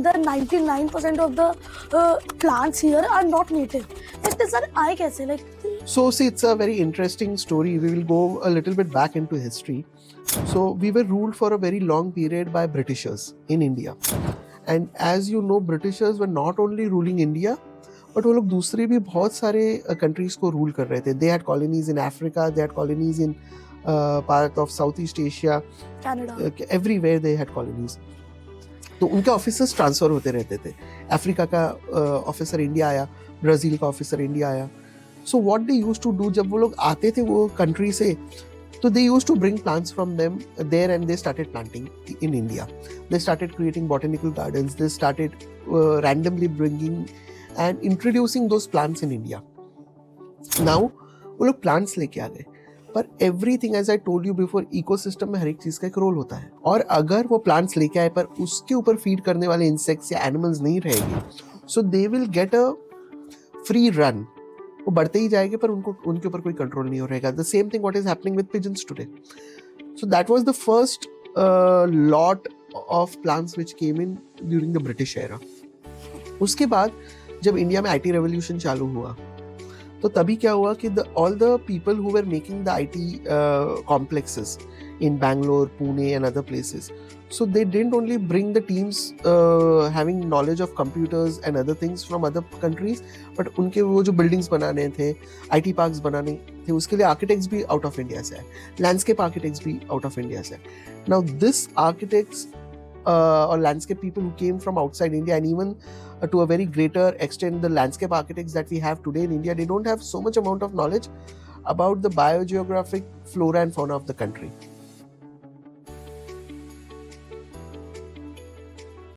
The 99% of the plants here are not native. Like this, sir, I कैसे like? So see, it's a very interesting story. We will go a little bit back into history. So we were ruled for a very long period by Britishers in India. And as you know, Britishers were not only ruling India, but वो लोग दूसरे भी बहुत सारे countries को rule कर रहे थे. They had colonies in Africa, they had colonies in part of Southeast Asia, Canada. Everywhere they had colonies. तो उनके ऑफिसर्स ट्रांसफर होते रहते थे. अफ्रीका का ऑफिसर इंडिया आया, ब्राजील का ऑफिसर इंडिया आया. So what they used to do, जब वो लोग आते थे वो कंट्री से, तो they used to bring plants from them there and they started planting in India. They started creating botanical gardens. They started randomly bringing and introducing those plants in India. Now वो लोग plants लेके आ गए, पर everything as I told you before, ecosystem में हर एक चीज का एक रोल होता है. और अगर वो प्लांट्स लेके आए पर उसके ऊपर फीड करने वाले इंसेक्ट्स या एनिमल्स नहीं रहेंगे, so they will get a free run. वो बढ़ते ही जाएंगे पर उनको उनके ऊपर कोई कंट्रोल नहीं हो रहेगा. The same thing what is happening with pigeons today. So that was the first lot of plants which came in during the British era. उसके बाद जब इंडिया में आईटी रेवोल्यूशन चालू हुआ, तो तभी क्या हुआ कि all the people who were making the IT complexes in Bangalore, Pune and other places, so they didn't only bring the teams having knowledge of computers and other things from other countries, but उनके वो जो buildings बनाने थे, IT parks बनाने थे, उसके लिए architects भी out of India से आए, landscape architects भी out of India से आए. Now this architects or landscape people who came from outside India, and even to a very greater extent the landscape architects that we have today in India, they don't have so much amount of knowledge about the biogeographic flora and fauna of the country.